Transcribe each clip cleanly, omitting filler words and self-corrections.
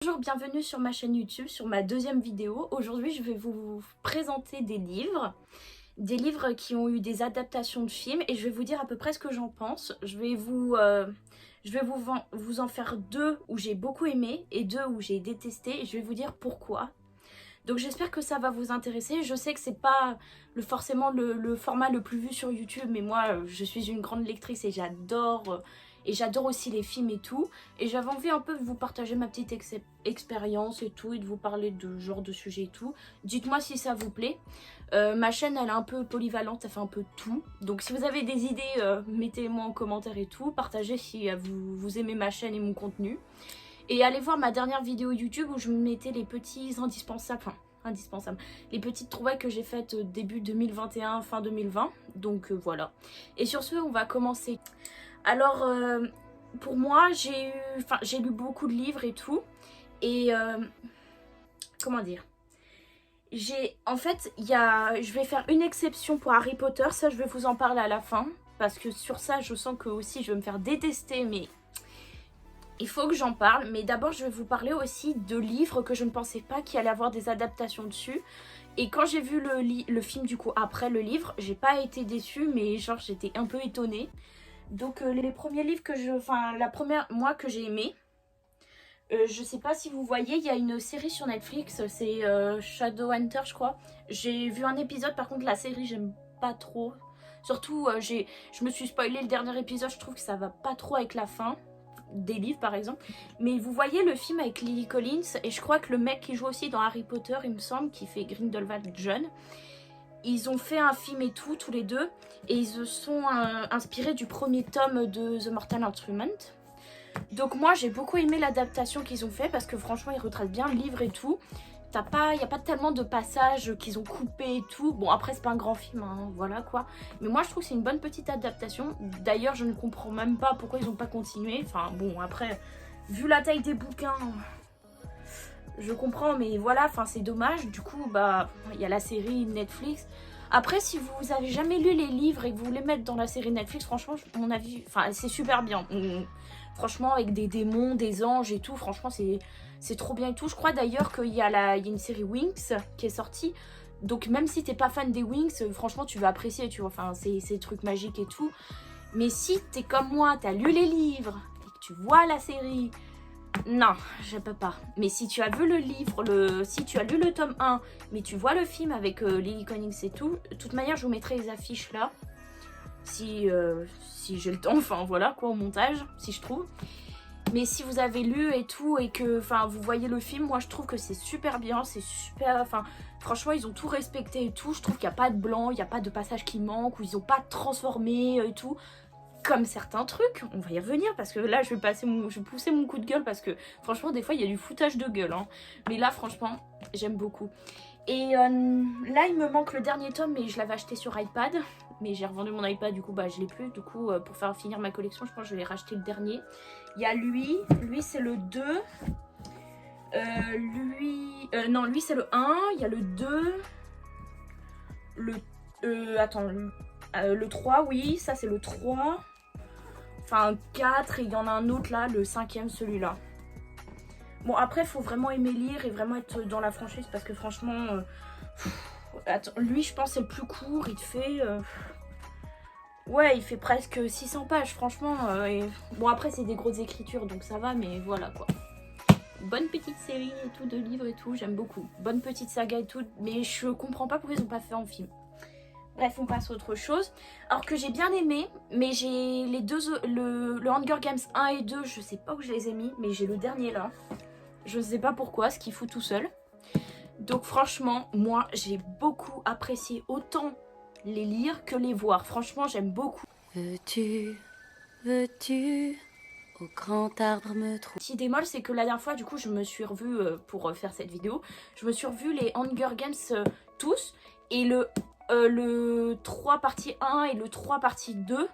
Bonjour, bienvenue sur ma chaîne YouTube, sur ma deuxième vidéo. Aujourd'hui, je vais vous présenter des livres qui ont eu des adaptations de films et je vais vous dire à peu près ce que j'en pense. Je vais vous en faire deux où j'ai beaucoup aimé et deux où j'ai détesté et je vais vous dire pourquoi. Donc j'espère que ça va vous intéresser. Je sais que c'est pas forcément le format le plus vu sur YouTube, mais moi je suis une grande lectrice et j'adore aussi les films et tout. Et j'avais envie un peu de vous partager ma petite expérience et tout, et de vous parler de genre de sujet et tout. Dites-moi si ça vous plaît. Ma chaîne elle est un peu polyvalente, ça fait un peu tout. Donc si vous avez des idées, mettez-les-moi en commentaire et tout. Partagez si vous aimez ma chaîne et mon contenu. Et allez voir ma dernière vidéo YouTube où je mettais les petits indispensables, les petites trouvailles que j'ai faites début 2021, fin 2020. Donc voilà. Et sur ce, on va commencer. Alors, pour moi, j'ai lu beaucoup de livres et tout. Et comment dire, en fait, je vais faire une exception pour Harry Potter. Ça, je vais vous en parler à la fin. Parce que sur ça, je sens que aussi, je vais me faire détester, mais il faut que j'en parle, mais d'abord je vais vous parler aussi de livres que je ne pensais pas qu'il allait avoir des adaptations dessus. Et quand j'ai vu le film du coup après le livre, j'ai pas été déçue, mais genre j'étais un peu étonnée. Donc les premiers livres la première moi que j'ai aimé, je sais pas si vous voyez, il y a une série sur Netflix, c'est Shadowhunter je crois. J'ai vu un épisode, par contre la série j'aime pas trop. Surtout je me suis spoilé le dernier épisode, je trouve que ça va pas trop avec la fin des livres par exemple, mais vous voyez le film avec Lily Collins et je crois que le mec qui joue aussi dans Harry Potter, il me semble, qui fait Grindelwald jeune, ils ont fait un film et tout, tous les deux, et ils se sont inspirés du premier tome de The Mortal Instrument. Donc moi j'ai beaucoup aimé l'adaptation qu'ils ont fait parce que franchement ils retraitent bien le livre et tout. Il n'y a pas tellement de passages qu'ils ont coupés et tout. Bon après c'est pas un grand film, hein, voilà quoi. Mais moi je trouve que c'est une bonne petite adaptation. D'ailleurs je ne comprends même pas pourquoi ils n'ont pas continué. Enfin bon après, vu la taille des bouquins, je comprends mais voilà, enfin c'est dommage. Du coup bah il y a la série Netflix. Après si vous avez jamais lu les livres et que vous voulez mettre dans la série Netflix, franchement à mon avis, enfin c'est super bien. Franchement avec des démons, des anges et tout, franchement c'est trop bien et tout. Je crois d'ailleurs qu'il y a une série Winx qui est sortie. Donc même si t'es pas fan des Winx, franchement tu vas apprécier, tu vois. Enfin c'est des trucs magiques et tout. Mais si t'es comme moi, t'as lu les livres et que tu vois la série, non, je peux pas. Mais si tu as vu le livre, si tu as lu le tome 1, mais tu vois le film avec Lily Collins et tout, de toute manière je vous mettrai les affiches là. Si j'ai le temps, enfin voilà quoi, au montage, si je trouve. Mais si vous avez lu et tout et que vous voyez le film, moi je trouve que c'est super bien, c'est super, franchement ils ont tout respecté et tout. Je trouve qu'il n'y a pas de blanc, il n'y a pas de passage qui manque, ou ils n'ont pas transformé et tout. Comme certains trucs, on va y revenir parce que là je vais pousser mon coup de gueule parce que franchement des fois il y a du foutage de gueule, hein. Mais là franchement j'aime beaucoup. Et là il me manque le dernier tome, mais je l'avais acheté sur iPad. Mais j'ai revendu mon iPad, du coup bah je l'ai plus. Du coup pour faire finir ma collection, je pense que je vais racheter le dernier. Il y a lui c'est le 2. Non lui c'est le 1, il y a le 2. Le 3, oui, ça c'est le 3. Enfin 4 et il y en a un autre là, le 5e celui-là. Bon après faut vraiment aimer lire et vraiment être dans la franchise parce que franchement... lui je pense c'est le plus court, il te fait... ouais il fait presque 600 pages franchement. Bon après c'est des grosses écritures donc ça va, mais voilà quoi. Bonne petite série et tout, de livres et tout, j'aime beaucoup. Bonne petite saga et tout, mais je comprends pas pourquoi ils ont pas fait en film. Bref, on passe à autre chose. Alors que j'ai bien aimé, mais j'ai les deux, le Hunger Games 1 et 2, je sais pas où je les ai mis, mais j'ai le dernier là. Je sais pas pourquoi, ce qu'il fout tout seul. Donc franchement, moi j'ai beaucoup apprécié autant les lire que les voir. Franchement, j'aime beaucoup. Veux-tu, au grand arbre me trouver. Petit bémol, c'est que la dernière fois, du coup, je me suis revue, pour faire cette vidéo, je me suis revue les Hunger Games tous, et le 3 partie 1 et le 3 partie 2,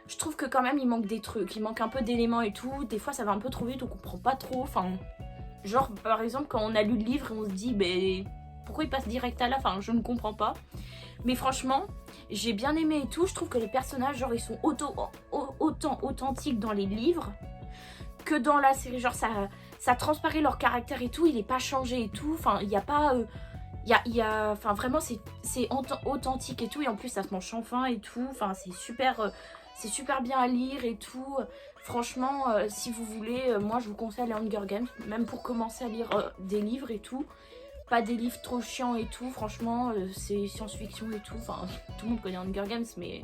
je trouve que quand même il manque des trucs, il manque un peu d'éléments et tout. Des fois ça va un peu trop vite, on comprend pas trop, genre par exemple quand on a lu le livre et on se dit mais pourquoi il passe direct à la fin, je ne comprends pas. Mais franchement j'ai bien aimé et tout. Je trouve que les personnages genre ils sont autant authentiques dans les livres que dans la série. Genre ça transparaît leur caractère et tout, il est pas changé et tout, enfin il n'y a pas... enfin vraiment c'est authentique et tout, et en plus ça se mange sans fin et tout, enfin c'est super bien à lire et tout. Franchement, si vous voulez, moi je vous conseille les Hunger Games, même pour commencer à lire des livres et tout. Pas des livres trop chiants et tout, franchement, c'est science-fiction et tout. Enfin, tout le monde connaît Hunger Games, mais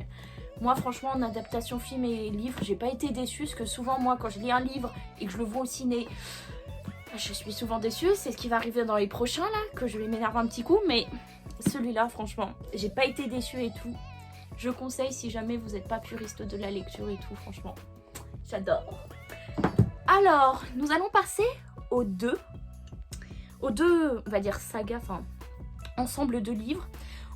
moi franchement, en adaptation film et livre, j'ai pas été déçue, parce que souvent, moi, quand je lis un livre et que je le vois au ciné, je suis souvent déçue. C'est ce qui va arriver dans les prochains, là, que je vais m'énerver un petit coup, mais celui-là, franchement, j'ai pas été déçue et tout. Je conseille si jamais vous n'êtes pas puriste de la lecture et tout, franchement. J'adore. Alors, nous allons passer aux deux, on va dire saga, enfin, ensemble de livres,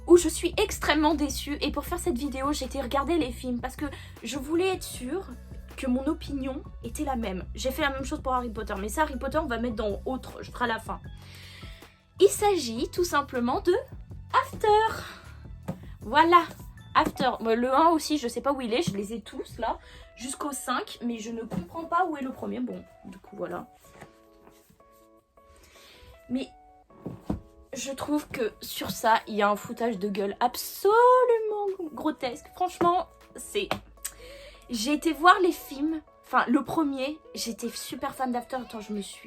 où je suis extrêmement déçue. Et pour faire cette vidéo, j'ai été regarder les films, parce que je voulais être sûre que mon opinion était la même. J'ai fait la même chose pour Harry Potter, mais ça, Harry Potter, on va mettre dans autre, je ferai à la fin. Il s'agit tout simplement de After. Voilà. After, le 1 aussi, je sais pas où il est, je les ai tous là, jusqu'au 5, mais je ne comprends pas où est le premier. Bon, du coup, voilà. Mais je trouve que sur ça, il y a un foutage de gueule absolument grotesque. Franchement, c'est... J'ai été voir les films, enfin, le premier, j'étais super fan d'After. Attends,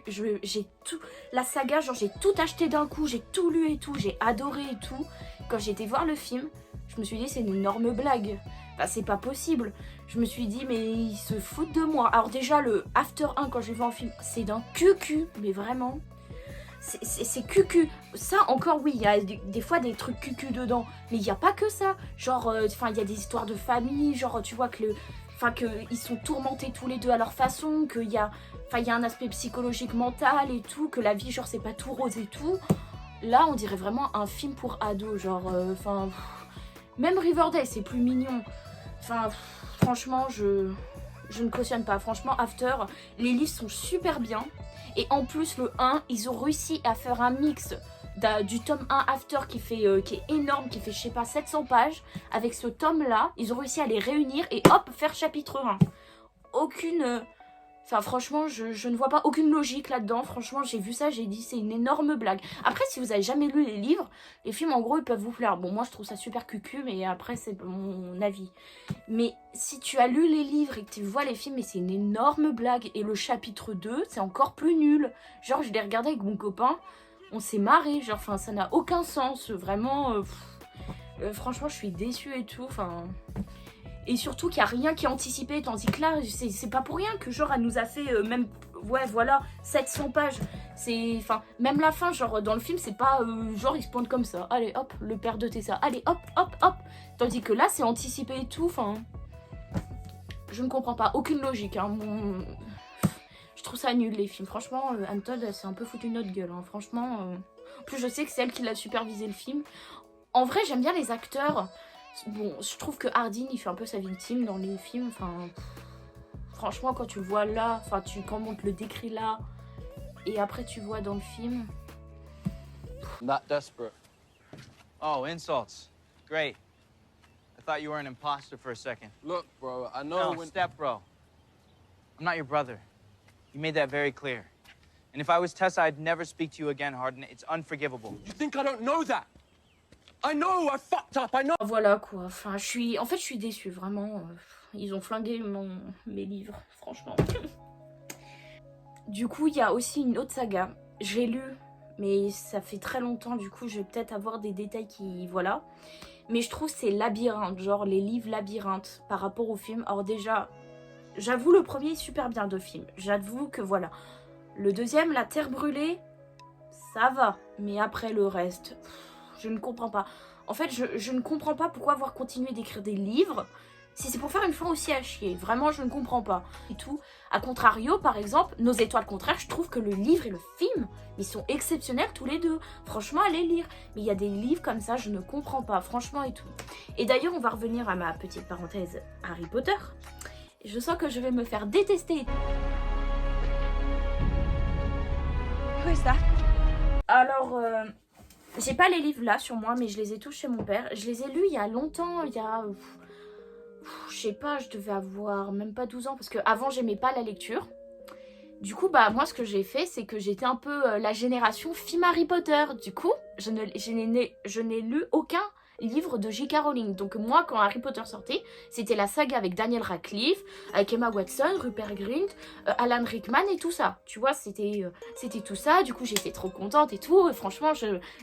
j'ai tout... La saga, genre, j'ai tout acheté d'un coup, j'ai tout lu et tout, j'ai adoré et tout. Quand j'ai été voir le film... Je me suis dit, c'est une énorme blague. Enfin, c'est pas possible. Je me suis dit, mais ils se foutent de moi. Alors déjà, le After 1, quand j'ai vu en film, c'est d'un cucu. Mais vraiment, c'est cucu. Ça, encore, oui, il y a des fois des trucs cucu dedans. Mais il n'y a pas que ça. Genre, enfin, il y a des histoires de famille. Genre, tu vois que qu'ils sont tourmentés tous les deux à leur façon. Qu'il y a... Enfin, il y a un aspect psychologique, mental et tout. Que la vie, genre, c'est pas tout rose et tout. Là, on dirait vraiment un film pour ados. Genre, enfin... Même Riverdale, c'est plus mignon. Enfin, franchement, je ne cautionne pas. Franchement, After, les livres sont super bien. Et en plus, le 1, ils ont réussi à faire un mix du tome 1 After qui est énorme, qui fait, je sais pas, 700 pages. Avec ce tome-là, ils ont réussi à les réunir et hop, faire chapitre 1. Aucune... Enfin, franchement, je ne vois pas aucune logique là-dedans. Franchement, j'ai vu ça, j'ai dit, c'est une énorme blague. Après, si vous avez jamais lu les livres, les films, en gros, ils peuvent vous plaire. Bon, moi, je trouve ça super cucu, mais après, c'est mon avis. Mais si tu as lu les livres et que tu vois les films, c'est une énorme blague. Et le chapitre 2, c'est encore plus nul. Genre, je l'ai regardé avec mon copain, on s'est marré. Genre, enfin, ça n'a aucun sens. Vraiment, franchement, je suis déçue et tout. Enfin... Et surtout qu'il n'y a rien qui est anticipé, tandis que là, c'est pas pour rien que genre elle nous a fait même, ouais voilà, 700 pages. C'est, enfin, même la fin, genre dans le film, c'est pas genre il se pointe comme ça. Allez hop, le père de Tessa, allez hop, hop, hop. Tandis que là, c'est anticipé et tout, enfin... Je ne comprends pas, aucune logique, hein. Je trouve ça nul les films, franchement, Anne Todd, elle s'est un peu foutu notre gueule, hein. Franchement... En plus, je sais que c'est elle qui l'a supervisé le film. En vrai, j'aime bien les acteurs... Bon, je trouve que Hardin, il fait un peu sa victime dans les films. Enfin, franchement, quand tu le vois là, enfin, quand on te le décrit là, et après tu vois dans le film. Not desperate. Oh, insults. Great. I thought you were an imposter for a second. Look, bro, I know No, step bro. I'm not your brother. You made that very clear. And if I was Tessa, I'd never speak to you again, Hardin. It's unforgivable. You think I don't know that? I know I fucked up, I know. Voilà quoi, enfin je suis déçue, vraiment. Ils ont flingué mes livres, franchement. Du coup, il y a aussi une autre saga. J'ai lu, mais ça fait très longtemps, du coup je vais peut-être avoir des détails qui... Voilà. Mais je trouve c'est Labyrinthe, genre les livres Labyrinthe par rapport au film. Alors déjà, j'avoue le premier est super bien de film. J'avoue que voilà. Le deuxième, La Terre Brûlée, ça va. Mais après le reste... Je ne comprends pas. En fait, je ne comprends pas pourquoi avoir continué d'écrire des livres si c'est pour faire une fin aussi à chier. Vraiment, je ne comprends pas. Et tout. A contrario, par exemple, Nos étoiles contraires, je trouve que le livre et le film, ils sont exceptionnels tous les deux. Franchement, allez lire. Mais il y a des livres comme ça, je ne comprends pas. Franchement et tout. Et d'ailleurs, on va revenir à ma petite parenthèse Harry Potter. Je sens que je vais me faire détester. Who is that? Alors... J'ai pas les livres là sur moi, mais je les ai tous chez mon père. Je les ai lus il y a longtemps, il y a... je sais pas, je devais avoir même pas 12 ans, parce que avant j'aimais pas la lecture. Du coup, bah moi ce que j'ai fait, c'est que j'étais un peu la génération film Harry Potter. Du coup, je n'ai lu aucun livre de J.K. Rowling. Donc moi, quand Harry Potter sortait, c'était la saga avec Daniel Radcliffe, avec Emma Watson, Rupert Grint, Alan Rickman et tout ça. Tu vois, c'était tout ça. Du coup, j'étais trop contente et tout. Et franchement,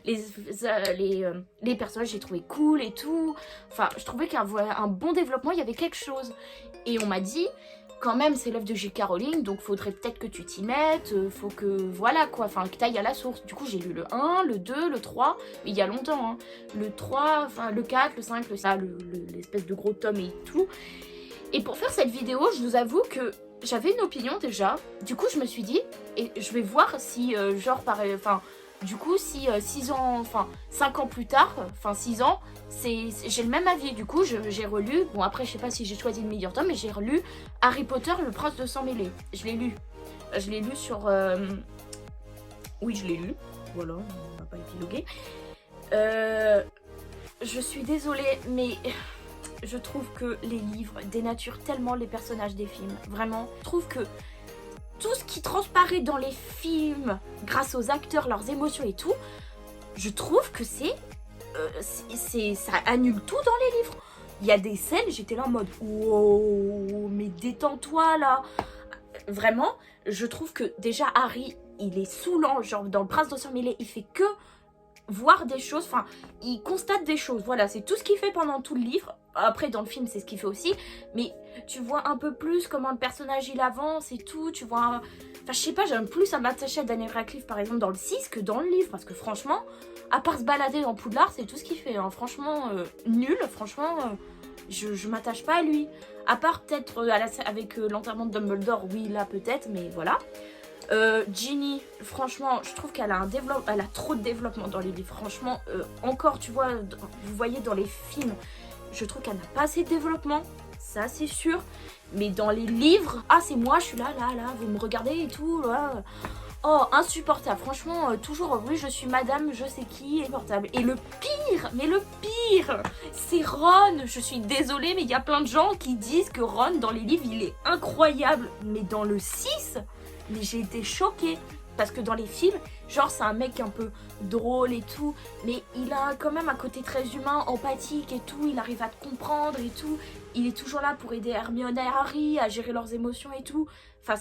les personnages, j'ai trouvé cool et tout. Enfin, je trouvais qu'il y avait un bon développement, il y avait quelque chose. Et on m'a dit... Quand même, c'est l'œuvre de J.K. Rowling, donc faudrait peut-être que tu t'y mettes, faut que, voilà quoi, enfin que t'ailles à la source. Du coup, j'ai lu le 1, le 2, le 3, il y a longtemps, hein. Le 3, enfin le 4, le 5, l'espèce de gros tome et tout. Et pour faire cette vidéo, je vous avoue que j'avais une opinion déjà. Du coup, je me suis dit, et je vais voir si, du coup, si 6 ans, enfin 5 ans plus tard, enfin 6 ans, j'ai le même avis. Du coup, j'ai relu, bon après je sais pas si j'ai choisi le meilleur tome, mais j'ai relu Harry Potter, le prince de sang mêlé. Je l'ai lu. Je l'ai lu sur... Oui, je l'ai lu. Voilà, on va pas épiloguer. Je suis désolée, mais je trouve que les livres dénaturent tellement les personnages des films. Vraiment, je trouve que tout ce qui transparaît dans les films, grâce aux acteurs, leurs émotions et tout, je trouve que ça annule tout dans les livres. Il y a des scènes, j'étais là en mode wow, mais détends-toi là. Vraiment, je trouve que déjà Harry, il est saoulant, genre dans le Prince de sang mêlé, il fait que voir des choses, enfin, il constate des choses, voilà, c'est tout ce qu'il fait pendant tout le livre. Après, dans le film, c'est ce qu'il fait aussi, mais tu vois un peu plus comment le personnage, il avance et tout, tu vois... Enfin, je sais pas, j'aime plus à m'attacher à Daniel Radcliffe, par exemple, dans le 6 que dans le livre, parce que franchement, à part se balader dans Poudlard, c'est tout ce qu'il fait, hein. Franchement, nul, franchement, je m'attache pas à lui. À part peut-être avec l'enterrement de Dumbledore, oui, là, peut-être, mais voilà. Ginny, franchement, je trouve qu'elle a elle a trop de développement dans les livres. Franchement, encore, tu vois, vous voyez dans les films, je trouve qu'elle n'a pas assez de développement, ça c'est sûr. Mais dans les livres, ah c'est moi, je suis là, vous me regardez et tout, là. Oh, insupportable, franchement, toujours, oui, je suis madame, je sais qui, insupportable. Et le pire, c'est Ron. Je suis désolée, mais il y a plein de gens qui disent que Ron, dans les livres, il est incroyable. Mais dans le 6... mais j'ai été choquée, parce que dans les films, genre c'est un mec un peu drôle et tout, mais il a quand même un côté très humain, empathique et tout, il arrive à te comprendre et tout, il est toujours là pour aider Hermione et Harry à gérer leurs émotions et tout, enfin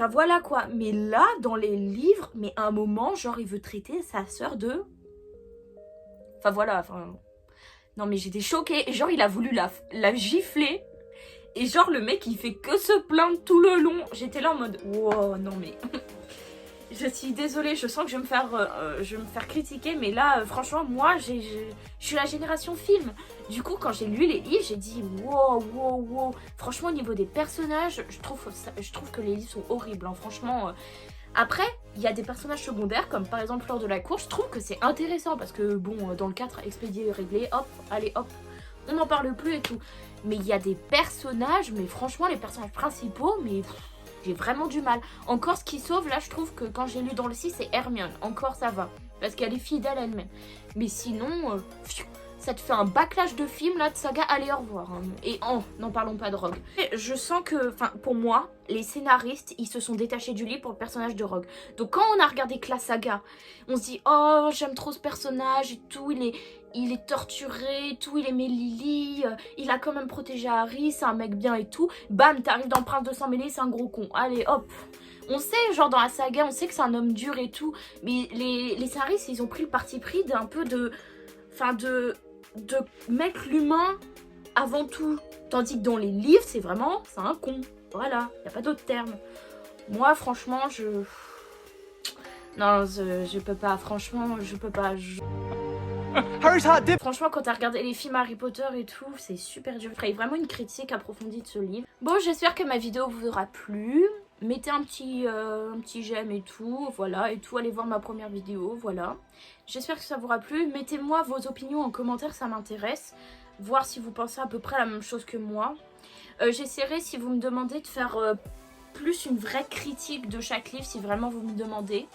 voilà quoi. Mais là, dans les livres, mais à un moment, genre il veut traiter sa sœur de... Enfin voilà, enfin... Non mais j'étais choquée, et genre il a voulu la gifler. Et genre le mec il fait que se plaindre tout le long. J'étais là en mode wow, non mais je suis désolée, je sens que je vais me faire critiquer, mais là franchement moi je suis la génération film. Du coup quand j'ai lu les livres j'ai dit wow. Franchement au niveau des personnages je trouve que les livres sont horribles, hein. Franchement après il y a des personnages secondaires comme par exemple Fleur de la Cour. Je trouve que c'est intéressant parce que bon dans le 4 expédié réglé, hop, allez hop, on n'en parle plus et tout. Mais il y a des personnages, mais franchement les personnages principaux, mais j'ai vraiment du mal. Encore ce qui sauve là, je trouve que quand j'ai lu dans le 6, c'est Hermione. Encore ça va, parce qu'elle est fidèle à elle-même. Mais sinon, ça te fait un backlash de films là, de saga, allez au revoir, hein. Et n'en parlons pas de Rogue. Je sens que, enfin pour moi, les scénaristes, ils se sont détachés du livre pour le personnage de Rogue. Donc quand on a regardé que la saga, on se dit oh j'aime trop ce personnage et tout, il est torturé et tout, il aimait Lily, il a quand même protégé Harry, c'est un mec bien et tout. Bam, t'arrives dans le Prince de sang mêlé, c'est un gros con. Allez, hop. On sait, genre dans la saga, on sait que c'est un homme dur et tout. Mais les scénaristes, ils ont pris le parti pris d'un peu de... Enfin, de mettre l'humain avant tout. Tandis que dans les livres, c'est vraiment... C'est un con. Voilà, y a pas d'autre terme. Moi, franchement, non, je peux pas. Franchement, je peux pas. Franchement, quand t'as regardé les films Harry Potter et tout, c'est super dur. Je ferai vraiment une critique approfondie de ce livre. Bon, j'espère que ma vidéo vous aura plu. Mettez un petit j'aime et tout, voilà, et tout. Allez voir ma première vidéo, voilà. J'espère que ça vous aura plu. Mettez-moi vos opinions en commentaire, ça m'intéresse. Voir si vous pensez à peu près la même chose que moi. J'essaierai, si vous me demandez, de faire plus une vraie critique de chaque livre, si vraiment vous me demandez.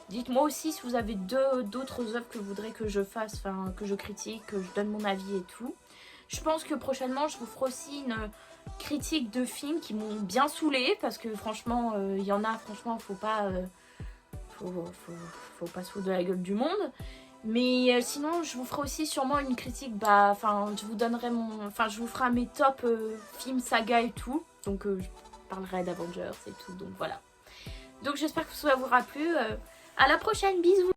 Dites-moi aussi si vous avez d'autres œuvres que vous voudrez que je fasse, enfin que je critique, que je donne mon avis et tout. Je pense que prochainement je vous ferai aussi critiques de films qui m'ont bien saoulée, parce que franchement, il y en a, franchement, faut pas se foutre de la gueule du monde. Mais sinon, je vous ferai aussi sûrement une critique, je vous donnerai je vous ferai mes top films, saga et tout. Donc, je parlerai d'Avengers et tout, donc voilà. Donc, j'espère que ça vous aura plu. À la prochaine, bisous!